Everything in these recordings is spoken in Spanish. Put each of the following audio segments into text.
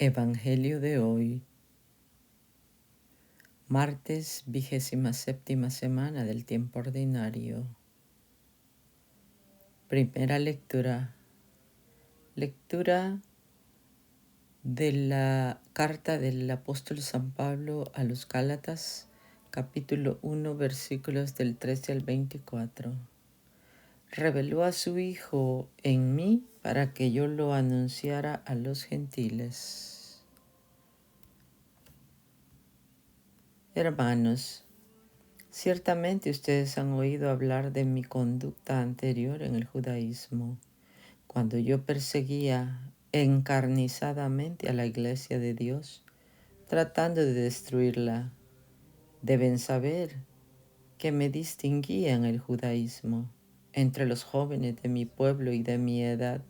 Evangelio de hoy, martes 27ª semana del tiempo ordinario. Primera lectura. Lectura de la carta del apóstol San Pablo a los Gálatas, capítulo 1, versículos del 13 al 24. Reveló a su Hijo en mí para que yo lo anunciara a los gentiles. Hermanos, ciertamente ustedes han oído hablar de mi conducta anterior en el judaísmo, cuando yo perseguía encarnizadamente a la iglesia de Dios, tratando de destruirla. Deben saber que me distinguía en el judaísmo entre los jóvenes de mi pueblo y de mi edad,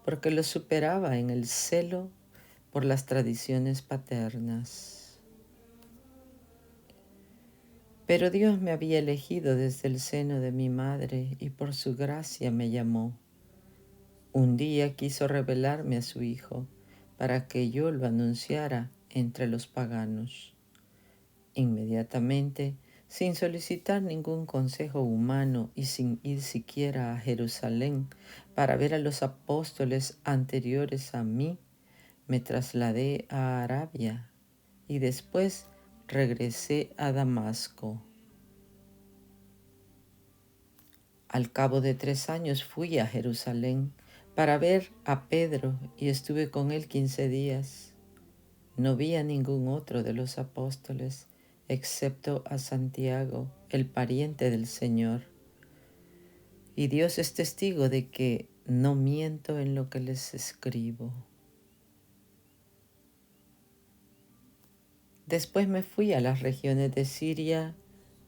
porque los superaba en el celo por las tradiciones paternas. Pero Dios me había elegido desde el seno de mi madre y por su gracia me llamó. Un día quiso revelarme a su Hijo para que yo lo anunciara entre los paganos. Inmediatamente, sin solicitar ningún consejo humano y sin ir siquiera a Jerusalén para ver a los apóstoles anteriores a mí, me trasladé a Arabia y después regresé a Damasco. Al cabo de 3 años fui a Jerusalén para ver a Pedro y estuve con él 15 días. No vi a ningún otro de los apóstoles, excepto a Santiago, el pariente del Señor. Y Dios es testigo de que no miento en lo que les escribo. Después me fui a las regiones de Siria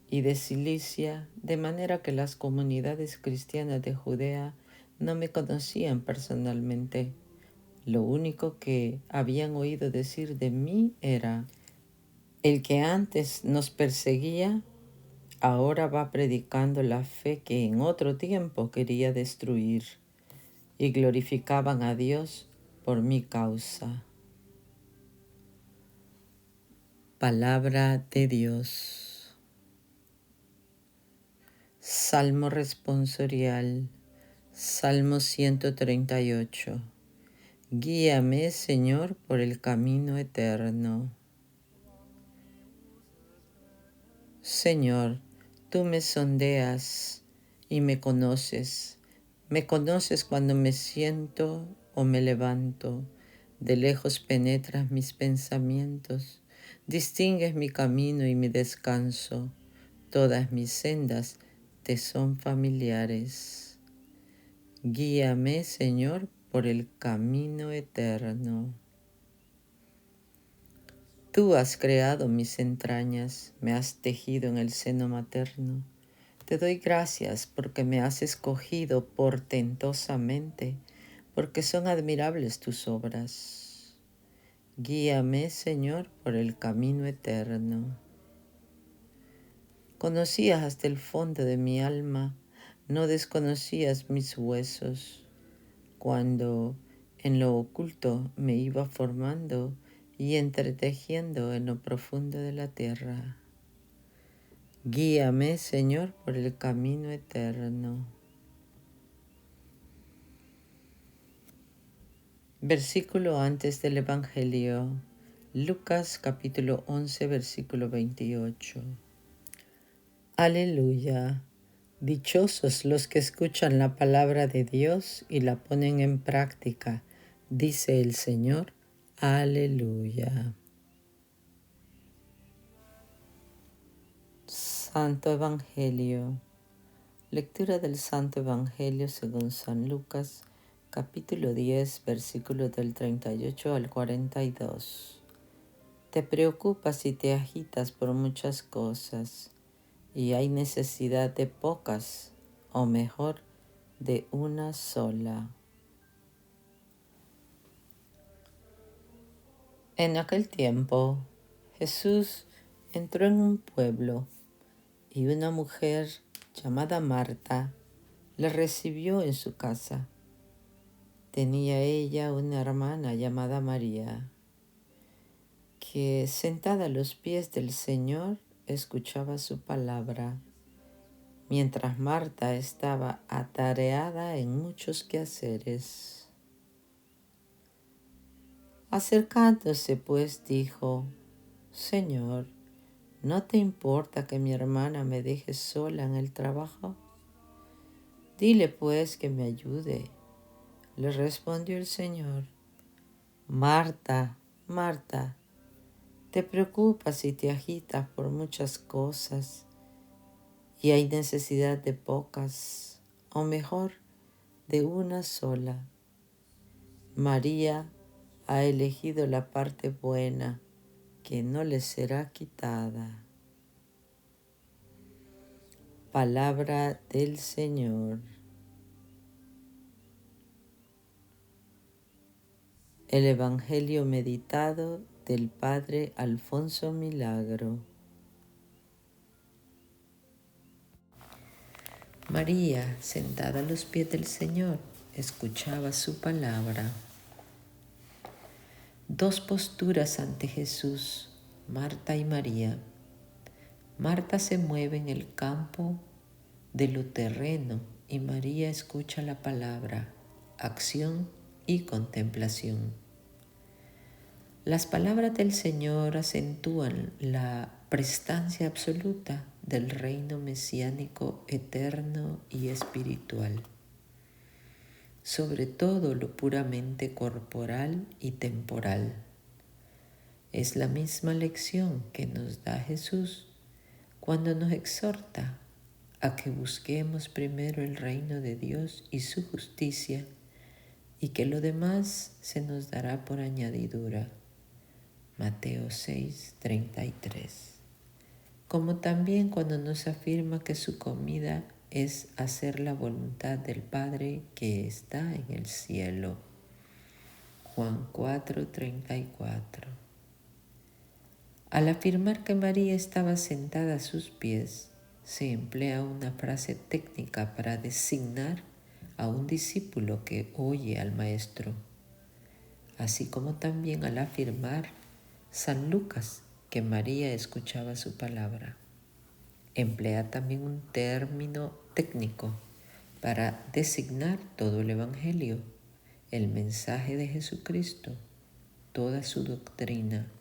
y de Cilicia, de manera que las comunidades cristianas de Judea no me conocían personalmente. Lo único que habían oído decir de mí era: el que antes nos perseguía, ahora va predicando la fe que en otro tiempo quería destruir, y glorificaban a Dios por mi causa. Palabra de Dios. Salmo responsorial. Salmo 138. Guíame, Señor, por el camino eterno. Señor, tú me sondeas y me conoces. Me conoces cuando me siento o me levanto. De lejos penetras mis pensamientos. Distingues mi camino y mi descanso. Todas mis sendas te son familiares. Guíame, Señor, por el camino eterno. Tú has creado mis entrañas, me has tejido en el seno materno. Te doy gracias porque me has escogido portentosamente, porque son admirables tus obras. Guíame, Señor, por el camino eterno. Conocías hasta el fondo de mi alma, no desconocías mis huesos. Cuando en lo oculto me iba formando y entretejiendo en lo profundo de la tierra. Guíame, Señor, por el camino eterno. Versículo antes del Evangelio. Lucas capítulo 11, versículo 28. Aleluya. Dichosos los que escuchan la palabra de Dios y la ponen en práctica, dice el Señor. Aleluya. Santo Evangelio. Lectura del Santo Evangelio según San Lucas, capítulo 10, versículos del 38 al 42. Te preocupas y te agitas por muchas cosas, y hay necesidad de pocas, o mejor, de una sola. En aquel tiempo, Jesús entró en un pueblo y una mujer llamada Marta le recibió en su casa. Tenía ella una hermana llamada María, que sentada a los pies del Señor escuchaba su palabra, mientras Marta estaba atareada en muchos quehaceres. Acercándose pues dijo: Señor, ¿no te importa que mi hermana me deje sola en el trabajo? Dile pues que me ayude. Le respondió el Señor: Marta, Marta, te preocupas y te agitas por muchas cosas, y hay necesidad de pocas, o mejor, de una sola. María ha elegido la parte buena, que no le será quitada. Palabra del Señor. El Evangelio meditado del Padre Alfonso Milagro. María, sentada a los pies del Señor, escuchaba su palabra. Dos posturas ante Jesús, Marta y María. Marta se mueve en el campo de lo terreno y María escucha la palabra, acción y contemplación. Las palabras del Señor acentúan la prestancia absoluta del reino mesiánico eterno y espiritual, sobre todo lo puramente corporal y temporal. Es la misma lección que nos da Jesús cuando nos exhorta a que busquemos primero el reino de Dios y su justicia, y que lo demás se nos dará por añadidura. Mateo 6:33. Como también cuando nos afirma que su comida es hacer la voluntad del Padre que está en el cielo. Juan 4:34. Al afirmar que María estaba sentada a sus pies, se emplea una frase técnica para designar a un discípulo que oye al Maestro, así como también al afirmar San Lucas que María escuchaba su palabra. Emplea también un término técnico para designar todo el Evangelio, el mensaje de Jesucristo, toda su doctrina.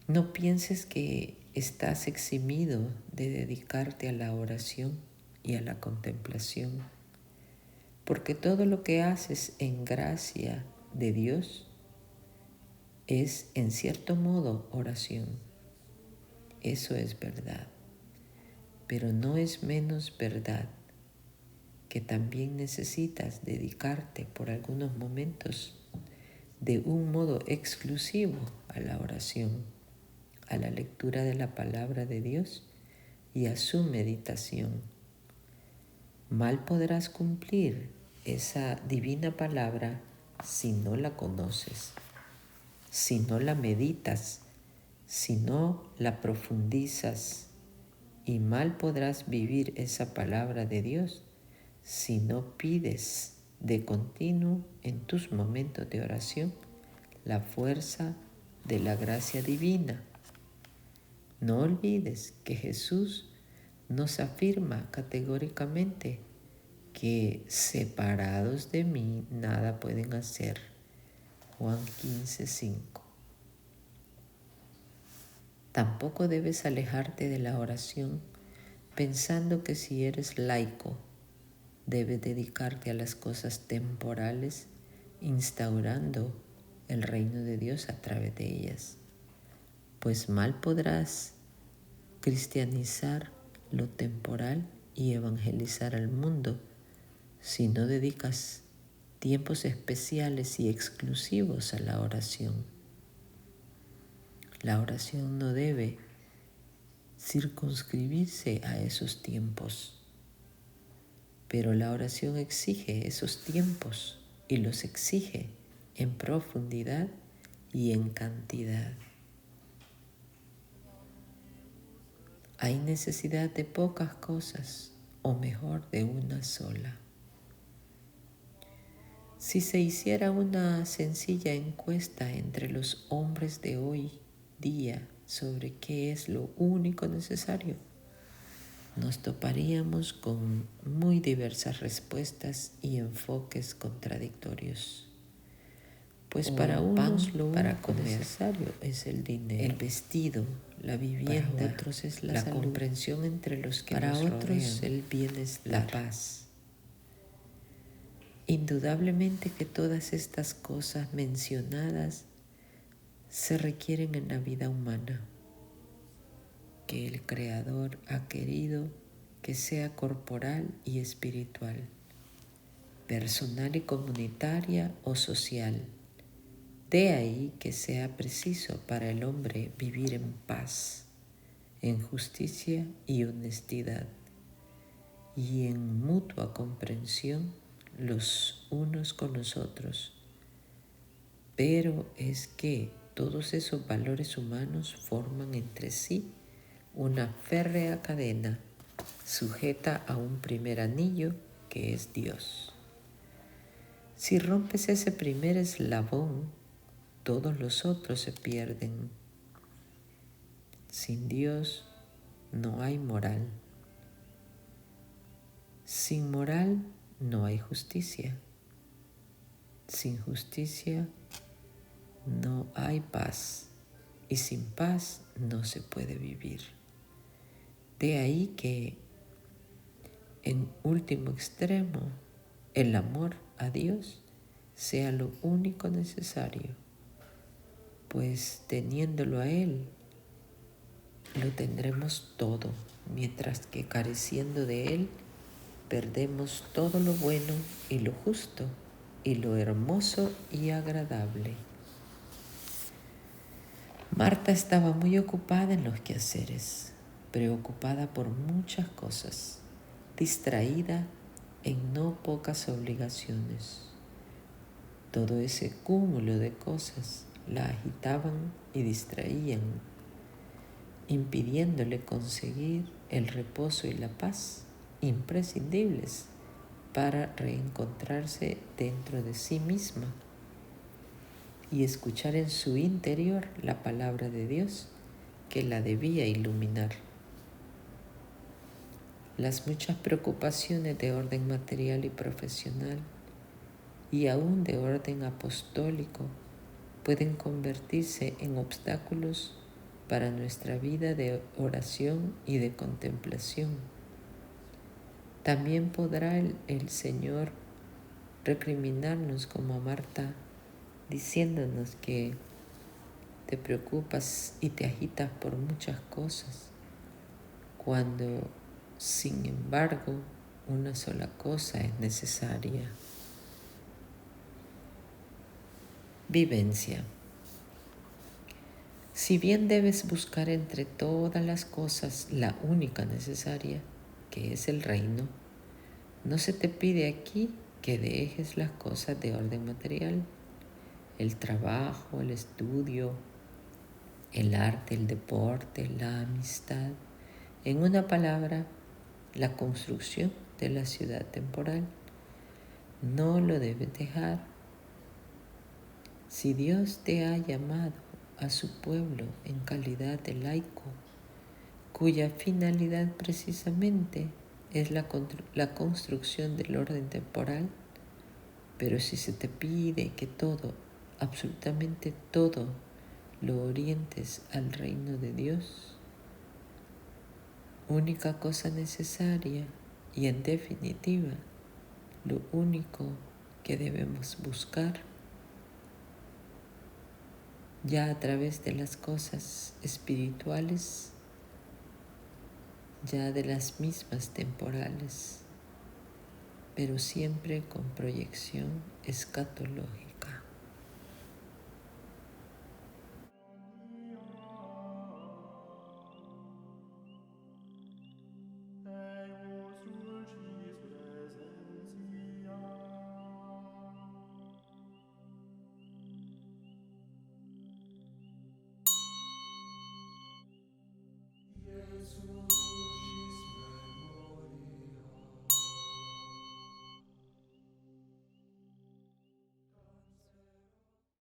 No pienses que estás eximido de dedicarte a la oración y a la contemplación, porque todo lo que haces en gracia de Dios es en cierto modo oración. Eso es verdad, pero no es menos verdad que también necesitas dedicarte por algunos momentos de un modo exclusivo a la oración, a la lectura de la palabra de Dios y a su meditación. Mal podrás cumplir esa divina palabra si no la conoces, si no la meditas, si no la profundizas, y mal podrás vivir esa palabra de Dios si no pides de continuo en tus momentos de oración la fuerza de la gracia divina. No olvides que Jesús nos afirma categóricamente que separados de mí nada pueden hacer. Juan 15:5. Tampoco debes alejarte de la oración pensando que si eres laico debes dedicarte a las cosas temporales, instaurando el reino de Dios a través de ellas, pues mal podrás cristianizar lo temporal y evangelizar al mundo si no dedicas tiempos especiales y exclusivos a la oración. La oración no debe circunscribirse a esos tiempos, pero la oración exige esos tiempos y los exige en profundidad y en cantidad. Hay necesidad de pocas cosas, o mejor, de una sola. Si se hiciera una sencilla encuesta entre los hombres de hoy día sobre qué es lo único necesario, nos toparíamos con muy diversas respuestas y enfoques contradictorios. Pues para unos lo único necesario es el dinero, el vestido, la vivienda. Para otros es la salud, comprensión entre los que nos rodean. Para otros el bienestar, la paz. Indudablemente que todas estas cosas mencionadas se requieren en la vida humana, que el Creador ha querido que sea corporal y espiritual, personal y comunitaria o social. De ahí que sea preciso para el hombre vivir en paz, en justicia y honestidad, y en mutua comprensión los unos con los otros. Pero es que todos esos valores humanos forman entre sí una férrea cadena sujeta a un primer anillo que es Dios. Si rompes ese primer eslabón, todos los otros se pierden. Sin Dios no hay moral. Sin moral no hay justicia. Sin justicia no hay paz. Y sin paz no se puede vivir. De ahí que, en último extremo, el amor a Dios sea lo único necesario, pues teniéndolo a Él, lo tendremos todo, mientras que careciendo de Él, perdemos todo lo bueno y lo justo y lo hermoso y agradable. Marta estaba muy ocupada en los quehaceres, preocupada por muchas cosas, distraída en no pocas obligaciones. Todo ese cúmulo de cosas la agitaban y distraían, impidiéndole conseguir el reposo y la paz imprescindibles para reencontrarse dentro de sí misma y escuchar en su interior la palabra de Dios que la debía iluminar. Las muchas preocupaciones de orden material y profesional y aún de orden apostólico pueden convertirse en obstáculos para nuestra vida de oración y de contemplación. También podrá el Señor recriminarnos como a Marta, diciéndonos que te preocupas y te agitas por muchas cosas, cuando, sin embargo, una sola cosa es necesaria. Vivencia. Si bien debes buscar entre todas las cosas la única necesaria, que es el reino, no se te pide aquí que dejes las cosas de orden material, el trabajo, el estudio, el arte, el deporte, la amistad, en una palabra, la construcción de la ciudad temporal. No lo debes dejar. Si Dios te ha llamado a su pueblo en calidad de laico, cuya finalidad precisamente es la construcción del orden temporal, pero si se te pide que todo, absolutamente todo, lo orientes al reino de Dios, única cosa necesaria y en definitiva, lo único que debemos buscar, ya a través de las cosas espirituales, ya de las mismas temporales, pero siempre con proyección escatológica.